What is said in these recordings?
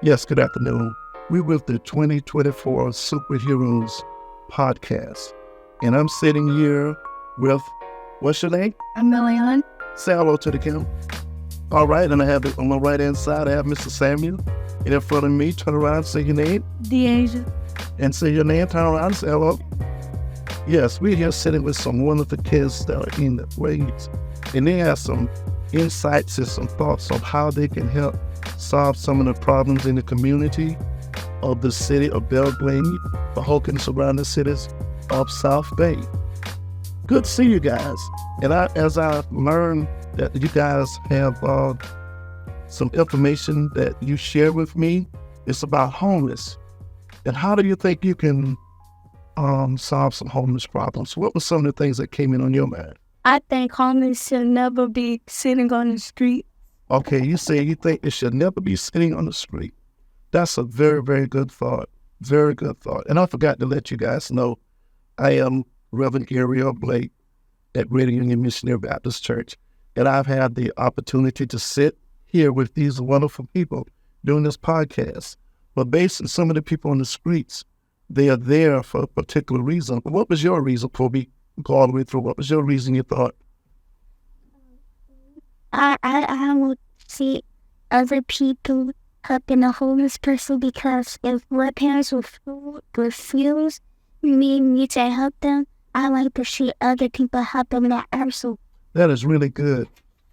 Yes, good afternoon. We're with the 2024 Superheroes podcast. And I'm sitting here with, what's your name? Amelia. Say hello to the camera. All right, and I have on my right hand side, I have Mr. Samuel. And in front of me, turn around, say your name. Deasia. And say your name, turn around, say hello. Yes, we're here sitting with some wonderful kids that are in the grades. And they have some insights and some thoughts on how they can help solve some of the problems in the community of the city of Belgrade, Pahokee, and surrounding cities of South Bay. Good to see you guys. And as I learned that you guys have some information that you share with me, it's about homeless. And how do you think you can solve some homeless problems? What were some of the things that came in on your mind? I think homeless should never be sitting on the street. Okay, you say you think it should never be sitting on the street. That's a very, very good thought. Very good thought. And I forgot to let you guys know, I am Reverend Gary Blake at Greater Union Missionary Baptist Church. And I've had the opportunity to sit here with these wonderful people doing this podcast. But based on some of the people on the streets, they are there for a particular reason. What was your reason for me go all the way through? What was your reason you thought? I would see other people helping a homeless person because if my parents refuse me to help them, I like to see other people helping that person. That is really good.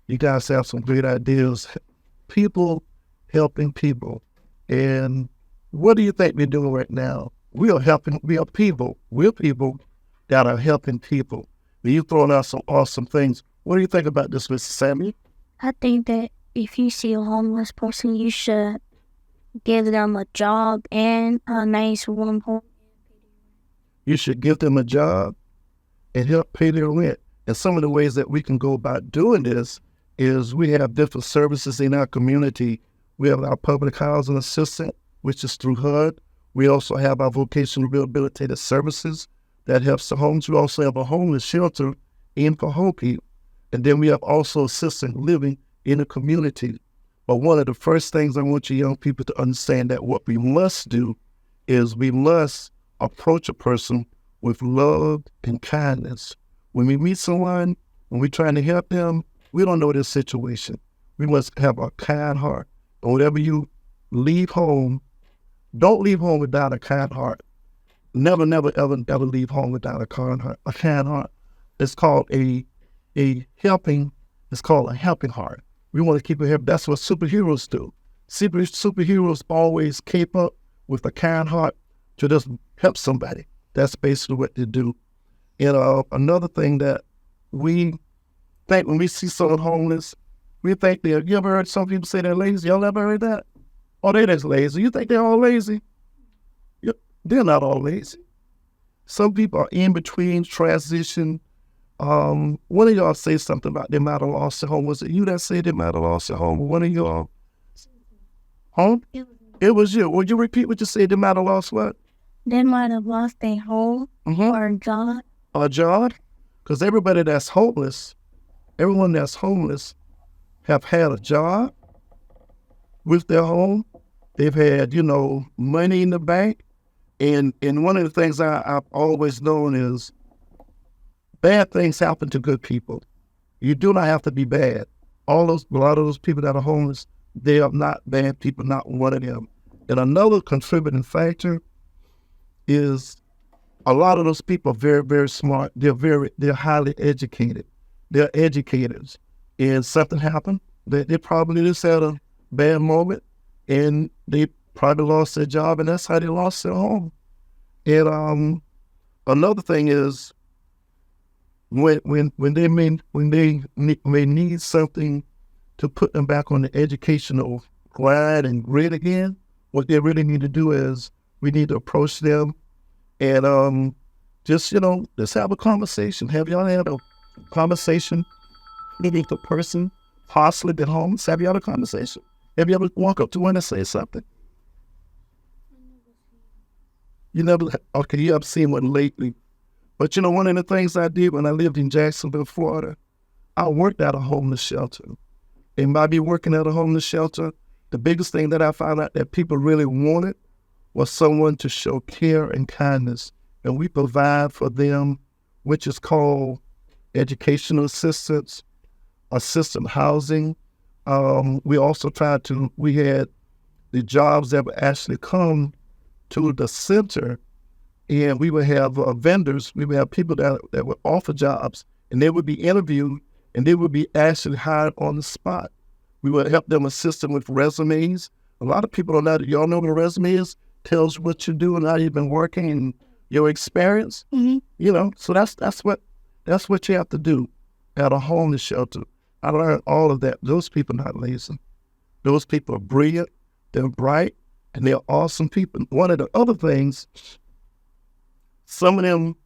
You guys have some great ideas. People helping people. And what do you think we're doing right now? We are people that are helping people. You're throwing out some awesome things. What do you think about this, Mr. Samuel? I think that if you see a homeless person, you should give them a job and a nice warm home. You should give them a job and help pay their rent. And some of the ways that we can go about doing this is we have different services in our community. We have our public housing assistant, which is through HUD. We also have our vocational rehabilitative services that helps the homeless. We also have a homeless shelter in Pahokee. And then we have also assisted living in the community. But one of the first things I want you young people to understand that what we must do is we must approach a person with love and kindness. When we meet someone, when we're trying to help them, we don't know their situation. We must have a kind heart. And whenever you leave home, don't leave home without a kind heart. Never, ever leave home without a kind heart. A kind heart. It's called a helping heart. We want to keep it here. That's what superheroes do. Superheroes always keep up with a kind heart to just help somebody. That's basically what they do. And another thing that we think when we see someone homeless, we think you ever heard some people say they're lazy? Y'all ever heard that? Oh, they're just lazy. You think they're all lazy? They're not all lazy. Some people are in between, transition. One of y'all say something about they might have lost their home. Was it you that said they might have lost their home? One of y'all? Home? It was you. Would you repeat what you said? They might have lost what? They might have lost their home or a job. A job? Because everyone that's homeless have had a job with their home. They've had, money in the bank. And one of the things I've always known is bad things happen to good people. You do not have to be bad. A lot of those people that are homeless, they are not bad people, not one of them. And another contributing factor is a lot of those people are very, very smart. They're highly educated. They're educators. And something happened. They probably just had a bad moment and they probably lost their job, and that's how they lost their home. And another thing is when they may need something to put them back on the educational grind and grid again, what they really need to do is we need to approach them and just have a conversation. Have y'all had a conversation with a person possibly been homeless? Have you had a conversation? Have you ever walk up to one and say something? You never, okay, you have seen one lately. But one of the things I did when I lived in Jacksonville, Florida, I worked at a homeless shelter. And by me working at a homeless shelter, the biggest thing that I found out that people really wanted was someone to show care and kindness. And we provide for them, which is called educational assistance, assistant housing. We had the jobs that would actually come to the center, and we would have vendors, we would have people that would offer jobs, and they would be interviewed, and they would be actually hired on the spot. We would help them, assist them with resumes. A lot of people don't know, y'all know what a resume is? Tells what you do and how you've been working and your experience. Mm-hmm. So that's what you have to do at a homeless shelter. I learned all of that. Those people are not lazy. Those people are brilliant, they're bright, and they're awesome people. One of the other things, some of them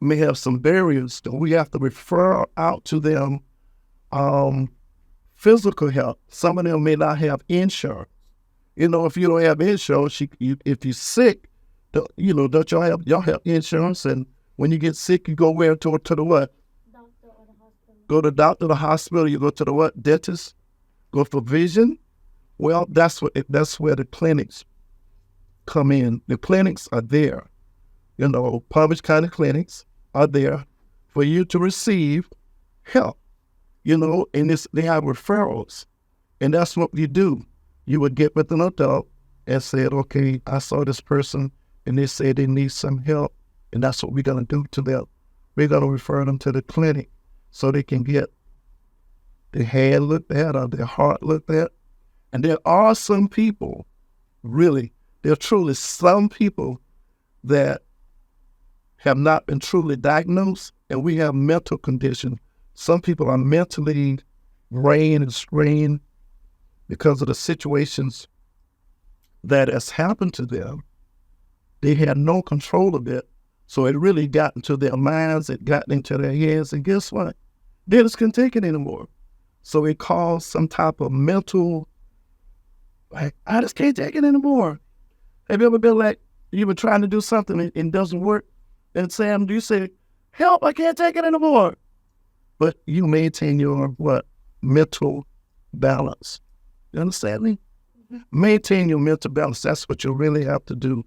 may have some barriers that we have to refer out to them. Physical health. Some of them may not have insurance. If you don't have insurance, if you're sick, don't y'all have insurance? And when you get sick, you go where to the what? Doctor or the hospital. Go to the doctor, the hospital. You go to the what? Dentist. Go for vision. Well, that's where the clinics come in. The clinics are there. Public County clinics are there for you to receive help. And they have referrals, and that's what you do. You would get with an adult and say, okay, I saw this person, and they say they need some help, and that's what we're going to do to them. We're going to refer them to the clinic so they can get their head looked at or their heart looked at. And there are some people, really, there are truly some people that have not been truly diagnosed, and we have mental conditions. Some people are mentally drained and strained because of the situations that has happened to them. They had no control of it, so it really got into their minds, it got into their heads, and guess what? They just couldn't take it anymore. So it caused some type of mental, like, I just can't take it anymore. Have you ever been like, you've been trying to do something and it doesn't work? And Sam, do you say, help, I can't take it anymore? But you maintain your mental balance. You understand me? Mm-hmm. Maintain your mental balance. That's what you really have to do.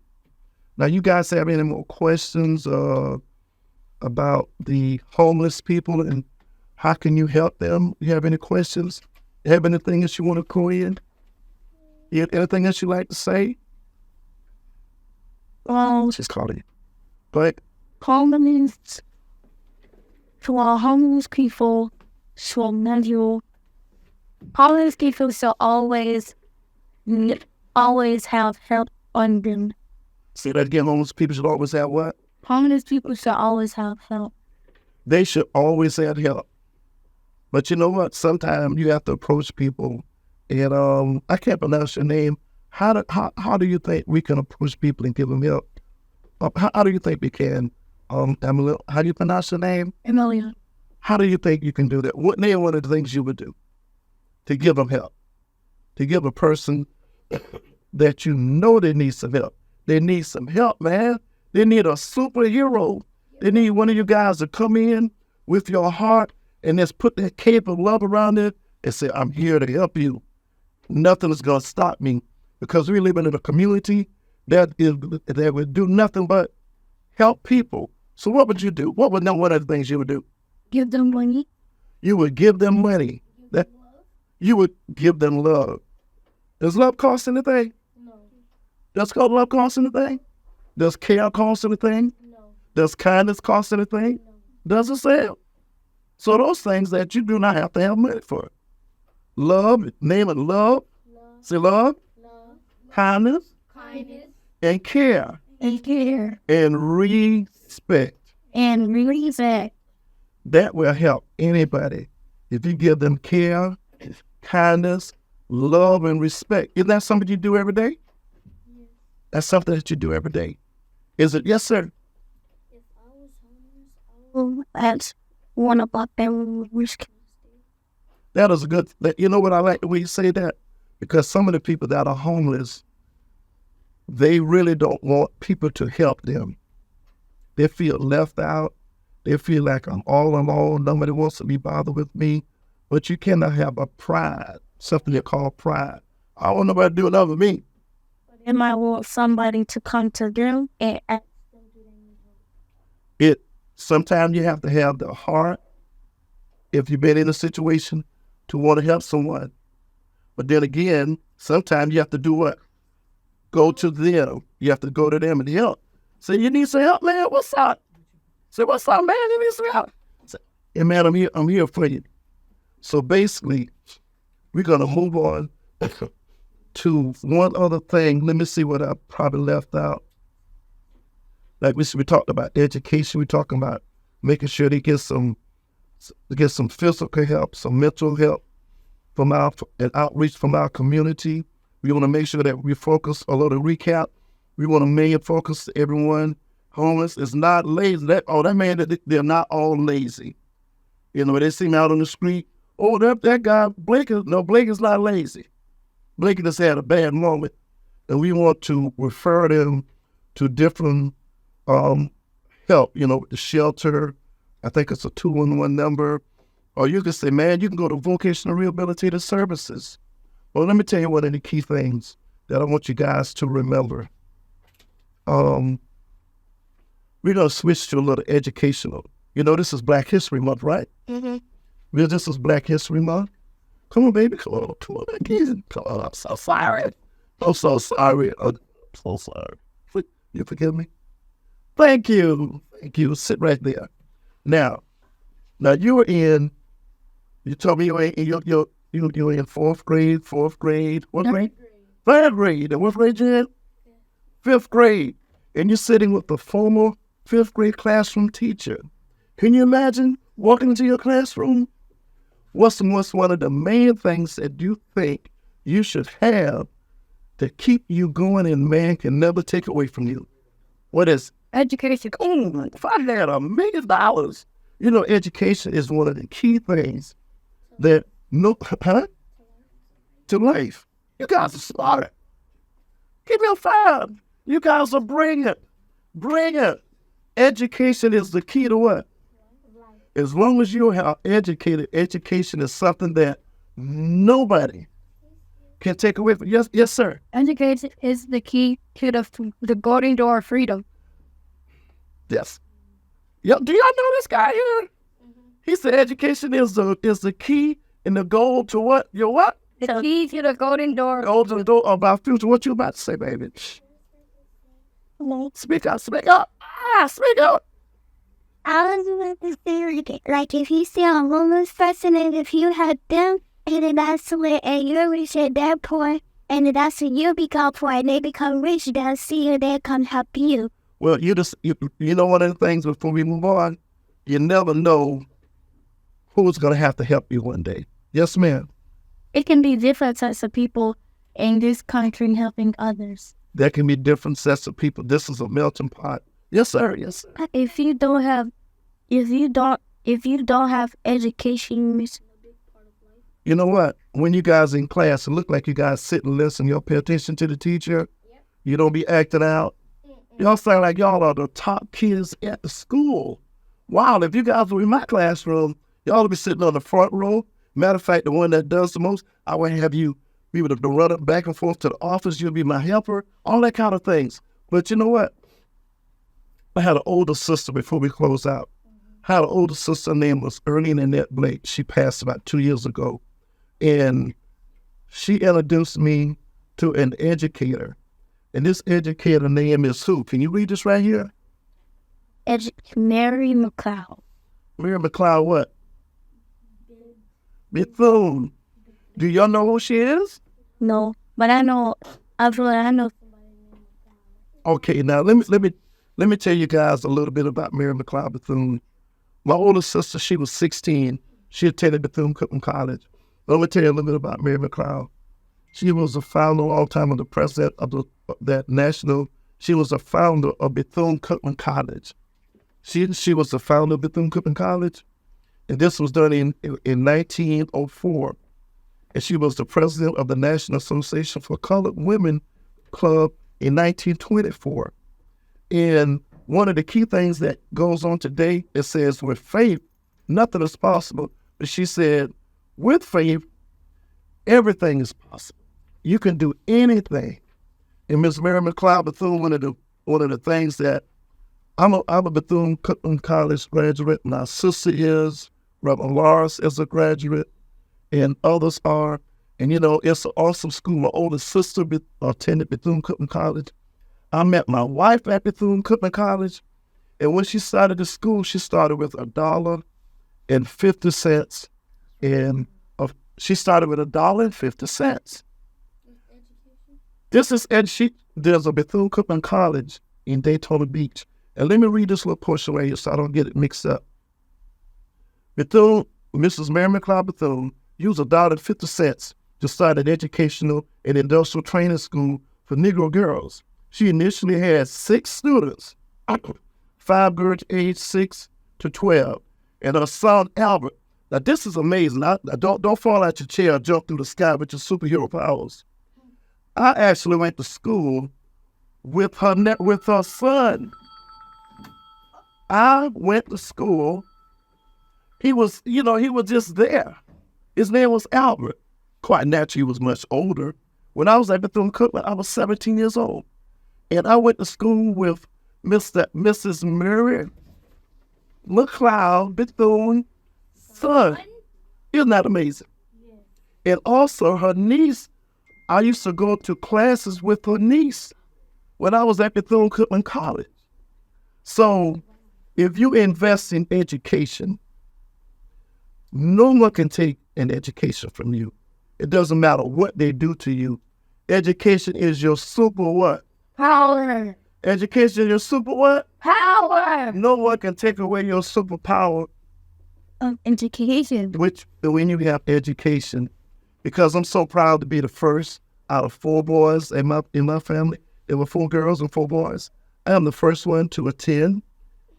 Now, you guys have any more questions about the homeless people and how can you help them? You have any questions? You have anything that you want to call in? You have anything that you like to say? She's calling you. Go ahead. Homeless, to our homeless people, should never, homeless people should always have help on them. Say that again. Homeless people should always have what? Homeless people should always have help. They should always have help. But you know what? Sometimes you have to approach people, and I can't pronounce your name. How do you think we can approach people and give them help? How do you think we can? Emily, how do you pronounce your name? Emilia. How do you think you can do that? What name one of the things you would do to give them help? To give a person that you know they need some help. They need some help, man. They need a superhero. They need one of you guys to come in with your heart and just put that cape of love around it and say, I'm here to help you. Nothing is going to stop me, because we live in a community that would do nothing but help people. So what would you do? What would one of the things you would do? Give them money. You would give them money. You would give them love. Does love cost anything? No. Does love cost anything? Does care cost anything? No. Does kindness cost anything? No. Does it sell? So those things that you do not have to have money for. Love, name it love. Say love. Love. Kindness. Kindness. And care. And care. And respect. And respect. That will help anybody. If you give them care, kindness, love, and respect. Isn't that something you do every day? Yes. That's something that you do every day. Is it? Yes, sir. If I was homeless, That's one about them risk. That is a good, you know what I like the way you say that? Because some of the people that are homeless, they really don't want people to help them. They feel left out. They feel like I'm all alone. Nobody wants to be bothered with me. But you cannot have a pride, something they call pride. I don't want nobody to do it other than me. They might want somebody to come to them and ask them, do they need help? Sometimes you have to have the heart, if you've been in a situation, to want to help someone. But then again, sometimes you have to do what? Go to them. You have to go to them and help. Say, you need some help, man? What's up? Say, what's up, man? You need some help? Say, hey, man, I'm here for you. So basically, we're going to move on to one other thing. Let me see what I probably left out. Like we talked about education. We're talking about making sure they get some physical help, some mental help and outreach from our community. We want to make sure that we focus, a little recap. We want to main focus to everyone. Homeless is not lazy. That man, they're not all lazy. You know, they see me out on the street. Oh, that guy, Blake is not lazy. Blake just had a bad moment. And we want to refer them to different help, the shelter. I think it's a 211 number. Or you can say, man, you can go to vocational rehabilitative services. Well, let me tell you one of the key things that I want you guys to remember. We're going to switch to a little educational. This is Black History Month, right? Mm-hmm. This is Black History Month. Come on, baby. Come on again. Come on, I'm so sorry. I'm so sorry. You forgive me? Thank you. Sit right there. Now you told me you're in fourth grade. What grade? Third grade. And what grade you in? Fifth grade. And you're sitting with the former fifth grade classroom teacher. Can you imagine walking into your classroom? What's one of the main things that you think you should have to keep you going and man can never take away from you? What is education? Oh, if I had $1 million, education is one of the key things that to life. You guys are smart. Give me a 5. You guys are brilliant. Education is the key to what? As long as you are educated, education is something that nobody can take away from you. Yes, sir. Education is the key to the golden door of freedom. Yes. Yo, do y'all know this guy here? Mm-hmm. He said education is the key and the goal to what? Your what? The key to the golden door. Golden door of our future. What you about to say, baby? Speak up. Speak up. I was about to say, like, if you see a homeless person and if you help them, and then that's when, and you reach at that point, and then that's when you become poor and they become rich, they'll see you, they come help you. Well, you know one of the things before we move on, you never know who's going to have to help you one day. Yes, ma'am. It can be different sets of people in this country helping others. There can be different sets of people. This is a melting pot. Yes, sir. Yes, sir. If you don't have education, you're missing a big part of life. You know what? When you guys in class, it look like you guys sit and listen. Y'all pay attention to the teacher. Yep. You don't be acting out. Y'all sound like y'all are the top kids at the school. Wow, if you guys were in my classroom, y'all would be sitting on the front row. Matter of fact, the one that does the most, I would have you be able to run up back and forth to the office. You'll be my helper, all that kind of things. But you know what? I had an older sister before we close out. I had an older sister, her name was Ernie Annette Blake. She passed about 2 years ago. And she introduced me to an educator. And this educator name is who? Can you read this right here? Mary McLeod. Mary McLeod what? Bethune. Do y'all know who she is? No, but I know somebody named McLeod. Okay, now let me tell you guys a little bit about Mary McLeod Bethune. My older sister, she was 16. She attended Bethune-Cookman College. Let me tell you a little bit about Mary McLeod. She was the founder, all time of the president of that national. She was a founder of Bethune-Cookman College. She was the founder of Bethune-Cookman College, and this was done in 1904. And she was the president of the National Association for Colored Women Club in 1924. And one of the key things that goes on today, it says, with faith, nothing is possible. But she said, with faith, everything is possible. You can do anything. And Miss Mary McLeod Bethune, one of the things that I'm a Bethune-Cookman College graduate. My sister is. Reverend Lawrence is a graduate, and others are. And it's an awesome school. My older sister attended Bethune-Cookman College. I met my wife at Bethune-Cookman College, and when she started the school, she started with $1.50, and she started with $1.50. This is there's a Bethune-Cookman College in Daytona Beach. And let me read this little portion right here so I don't get it mixed up. Bethune, Mrs. Mary McLeod Bethune, used $1.50 to start an educational and industrial training school for Negro girls. She initially had 6 students, 5 girls aged 6 to 12, and her son Albert. Now this is amazing. Don't fall out your chair or jump through the sky with your superhero powers. I actually went to school with her son. I went to school. He was just there. His name was Albert. Quite naturally, he was much older. When I was at Bethune-Cookman, I was 17 years old. And I went to school with Mrs. Mary McLeod Bethune's son. Isn't that amazing? Yeah. And also her niece, I used to go to classes with her niece when I was at Bethune-Cookman College. So if you invest in education, no one can take an education from you. It doesn't matter what they do to you. Education is your super what? Power. Education is your super what? Power. No one can take away your superpower. Education. When you have education, because I'm so proud to be the first out of 4 boys in my family. There were 4 girls and 4 boys. I am the first one to attend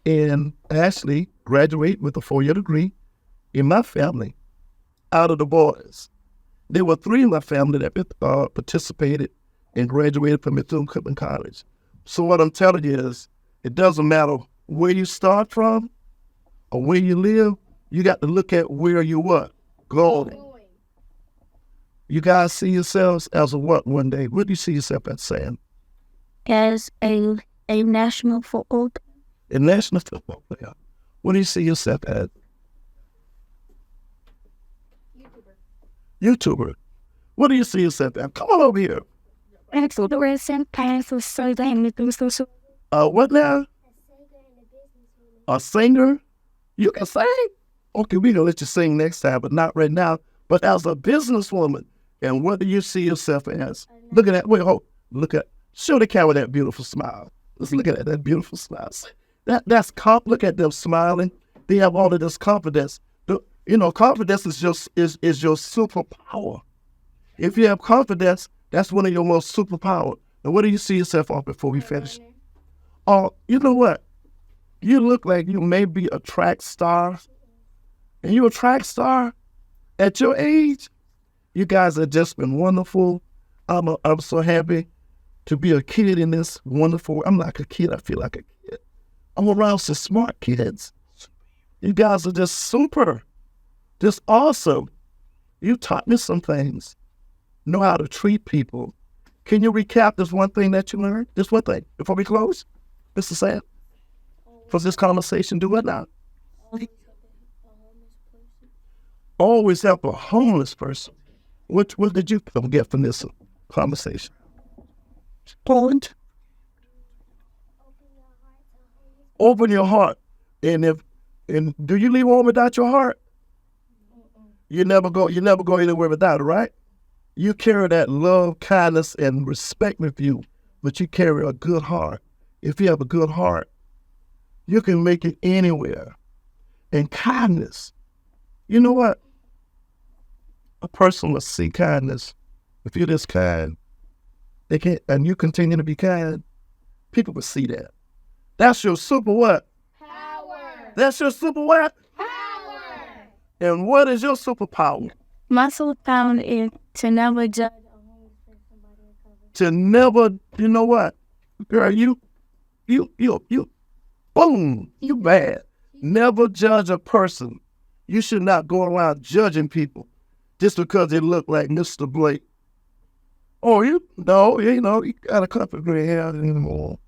and actually graduate with a 4-year degree in my family out of the boys. There were 3 in my family that participated and graduated from Bethune-Cookman College. So what I'm telling you is, it doesn't matter where you start from or where you live, you got to look at where you what? Going. You guys see yourselves as a what one day? What do you see yourself as, Sam? As a national football player. A national football player. What do you see yourself as? YouTuber. What do you see yourself as? Come on over here. What now? A singer? You can sing? Okay, we're going to let you sing next time, but not right now. But as a businesswoman, and what do you see yourself as? Look at that. Show the camera that beautiful smile. Let's look at that beautiful smile. Look at them smiling. They have all of this confidence. Confidence is your superpower. If you have confidence, that's one of your most superpower. Now, what do you see yourself on before we finish? Oh, you know what? You look like you may be a track star. And you're a track star at your age. You guys have just been wonderful. I'm so happy to be a kid in this wonderful. I'm like a kid. I feel like a kid. I'm around some smart kids. You guys are just super, just awesome. You taught me some things. Know how to treat people. Can you recap this one thing that you learned? This one thing before we close, Mr. Sam. For this conversation, do what now? Always help a homeless person. What did you get from this conversation? Point. Open your heart. And do you leave home without your heart? You never go anywhere without it, right? You carry that love, kindness, and respect with you, but you carry a good heart. If you have a good heart, you can make it anywhere. And kindness. You know what? A person must see kindness. If you're this kind, and you continue to be kind, people will see that. That's your super what? Power. That's your super what? Power. And what is your superpower? My superpower is to never judge a homeless person by their cover. To never, you know what? Girl, you, boom, you bad. Never judge a person. You should not go around judging people just because they look like Mr. Blake Oh, he got a couple of gray hair anymore.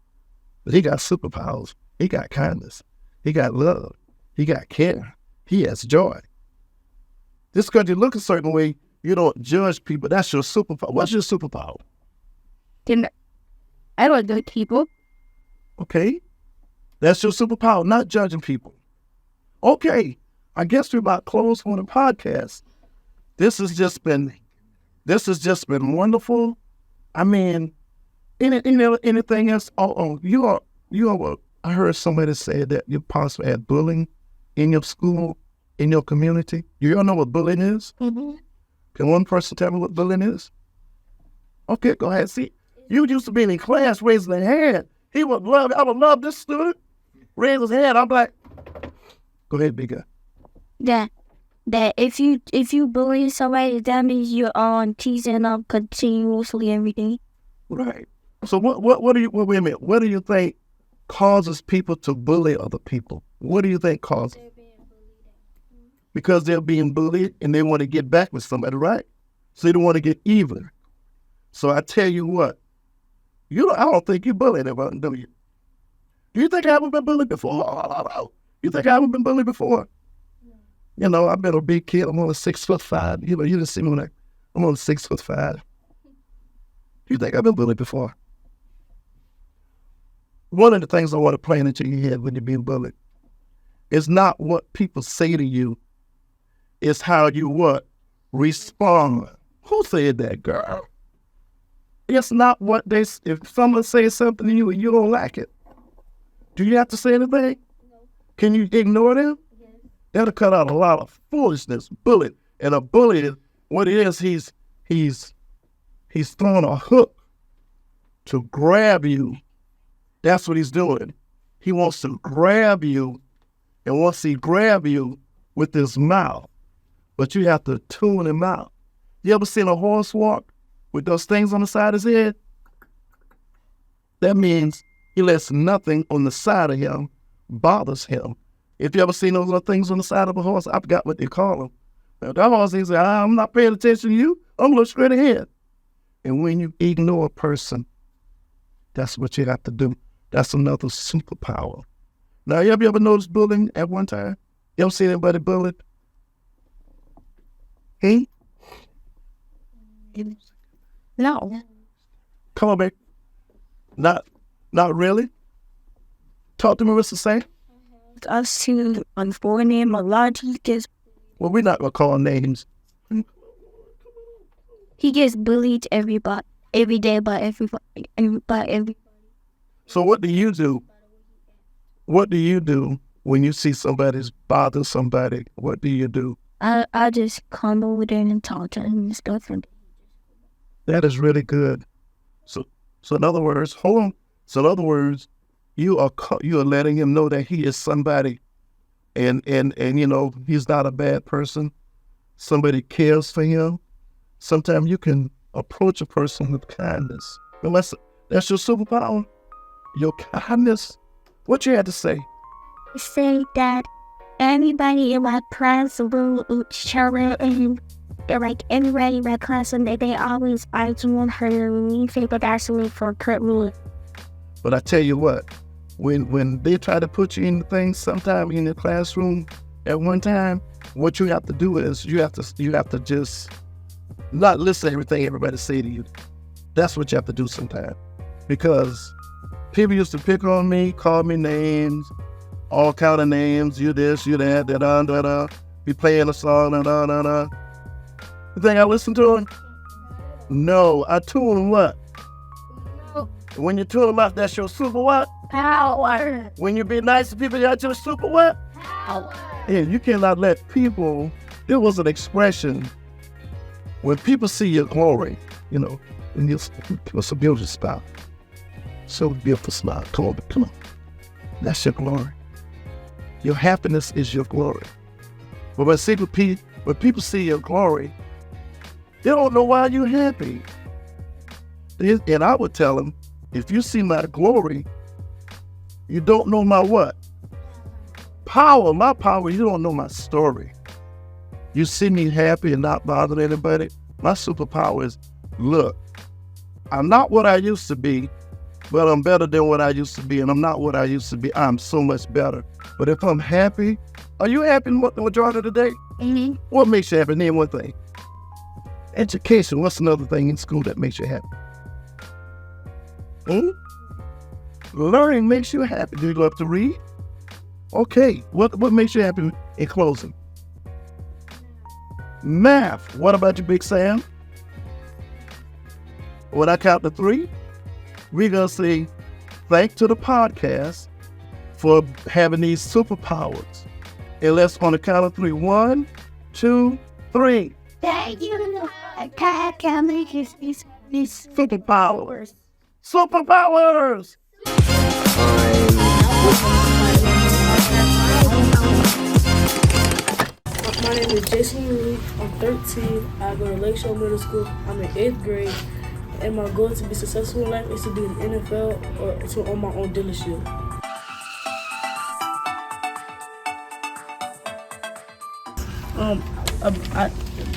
But he got superpowers. He got kindness. He got love. He got care. He has joy. Just because you look a certain way, you don't judge people. That's your superpower. What's your superpower? I don't judge people. Okay. That's your superpower, not judging people. Okay. I guess we're about close on the podcast. This has just been wonderful. I mean, anything else? I heard somebody say that you possibly had bullying in your school, in your community. Do you all know what bullying is? Mm-hmm. Can one person tell me what bullying is? Okay, go ahead. See, you used to be in class raising their hand. I would love this student. Raise his hand. I'm like, go ahead, big guy. That if you bully somebody, that means you're on teasing them continuously every day. Right. So what do you wait a minute? What do you think causes people to bully other people? What do you think causes? Because they're being bullied and they want to get back with somebody, right? So they don't want to get even. So I tell you what, I don't think you bullied anyone, do you? Do you think I haven't been bullied before? You think I haven't been bullied before? I've been a big kid. I'm only 6'5". You didn't see me when I'm only 6'5". You think I've been bullied before? One of the things I want to play into your head when you're being bullied is not what people say to you, it's how you respond. Who said that, girl? It's not what if someone says something to you and you don't like it, do you have to say anything? No. Can you ignore them? Yes. That'll cut out a lot of foolishness, bully. And a bully, what it is, he's throwing a hook to grab you. That's what he's doing. He wants to grab you, and once he grab you with his mouth, but you have to tune him out. You ever seen a horse walk with those things on the side of his head? That means he lets nothing on the side of him bothers him. If you ever seen those little things on the side of a horse, I forgot what they call them. Now, that horse, he said, I'm not paying attention to you. I'm looking straight ahead. And when you ignore a person, that's what you have to do. That's another superpower. Now, have you ever noticed bullying at one time? You ever seen anybody bullied? Hey? No. Come on, babe. Not really? Talk to Marissa, say. Us to unfold him a lot. Well, we're not going to call names. He gets bullied every day by everybody. So what do you do? What do you do when you see somebody's bothering somebody? What do you do? I just come over there and talk to him and stuff. That is really good. So in other words, hold on. So in other words, you are letting him know that he is somebody, and he's not a bad person. Somebody cares for him. Sometimes you can approach a person with kindness. Unless that's your superpower, your kindness. What you had to say? I say that everybody in my class will each other, and like everybody in my class, and they always argue on her me, favorite actually for put me. But I tell you what, when they try to put you in things sometime in the classroom at one time, what you have to do is you have to just not listen to everything everybody say to you. That's what you have to do sometimes. Because people used to pick on me, call me names, all kind of names, you this, you that, da-da-da-da, be playing a song, da-da-da-da. You think I listen to them? No, I tune them what? No. When you tune them out, that's your super what? Power. When you be nice to people, that's your super what? Power. Yeah, you cannot let people, there was an expression, when people see your glory, and it's a beautiful smile. So beautiful smile. Come on. That's your glory. Your happiness is your glory. But when people see your glory, they don't know why you're happy. And I would tell them, if you see my glory, you don't know my what? Power. My power, you don't know my story. You see me happy and not bothering anybody. My superpower is, look, I'm not what I used to be, but I'm better than what I used to be. And I'm not what I used to be. I'm so much better. But if I'm happy, are you happy the majority of the day? Mm-hmm. What makes you happy? Name one thing. Education. What's another thing in school that makes you happy? Learning makes you happy. Do you love to read? Okay. What makes you happy in closing? Math. What about you, Big Sam? When I count to 3, we're going to say thanks to the podcast for having these superpowers. And let's on the count of 3. 1, 2, 3. Thank you. Can make these Superpowers. Superpowers. My name is Jason Lee. I'm 13. I go to Lakeshore Middle School. I'm in 8th grade. And my goal to be successful in life is to be in the NFL or to own my own dealership.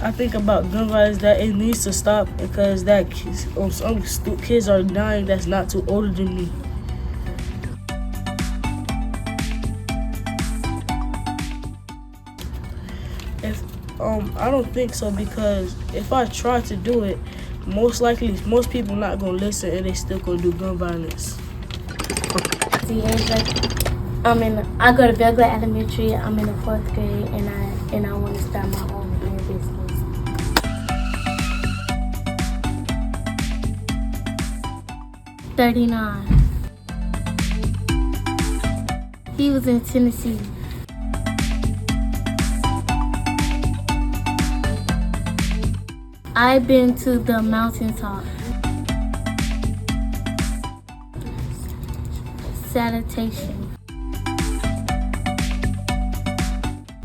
I think about gun violence that it needs to stop because some kids are dying that's not too older than me. I don't think so because if I try to do it, most likely most people not gonna listen and they still gonna do gun violence. I go to Belgrade Elementary. I'm in the 4th grade, and I want to start my own hair business. $39. He was in Tennessee. I've been to the mountaintop. Sanitation.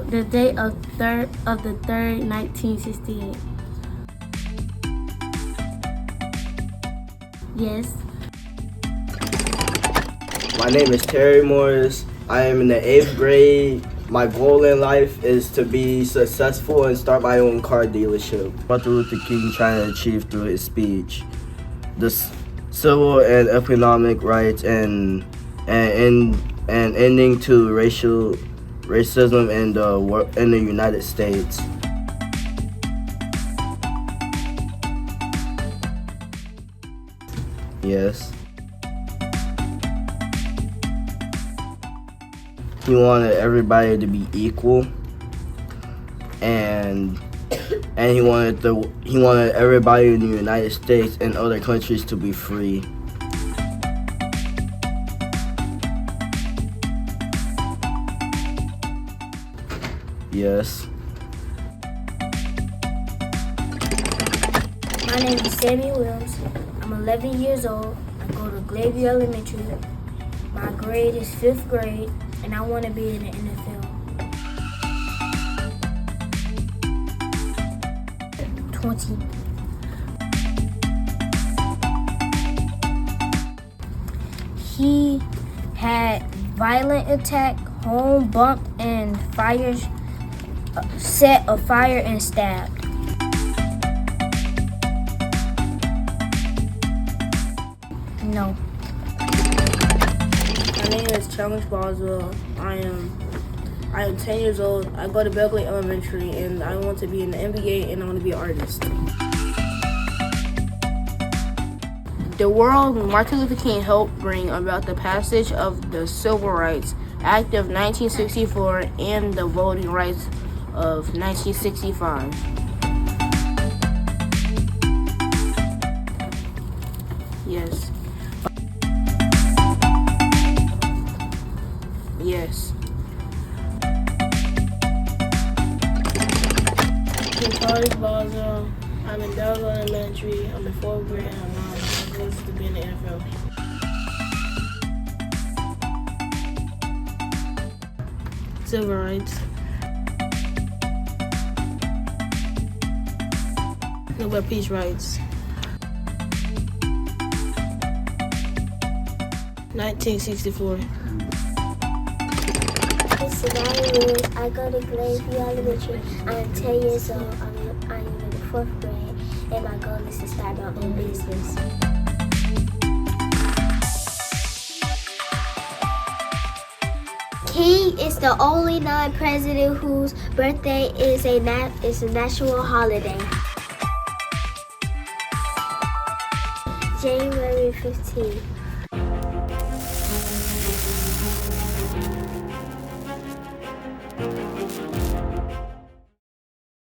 The date of the 3rd, 1968. Yes. My name is Terry Morris. I am in the 8th grade. My goal in life is to be successful and start my own car dealership. Martin Luther King trying to achieve through his speech, the civil and economic rights and ending to racism in the United States. Yes. He wanted everybody to be equal, and he wanted everybody in the United States and other countries to be free. Yes. My name is Sammy Williams. I'm 11 years old. I go to Glayview Elementary. My grade is 5th grade, and I want to be in the NFL. 20. He had violent attack, home bump, and set a fire and stabbed. No. My name is Challenge Boswell. I am 10 years old. I go to Belgrade Elementary, and I want to be in the NBA, and I want to be an artist. The world Martin Luther King helped bring about the passage of the Civil Rights Act of 1964 and the Voting Rights of 1965. Yes. Yes. I'm Charles Boswell. I'm in Belgrade Elementary. I'm in 4th grade. My goal is to be in the NFL. Civil rights. No, but peace rights. 1964. I go to Glayview Elementary. I'm 10 years old. I'm in the 4th grade. and my goal is to start my own business. King is the only non-president whose birthday is a national holiday. January 15th.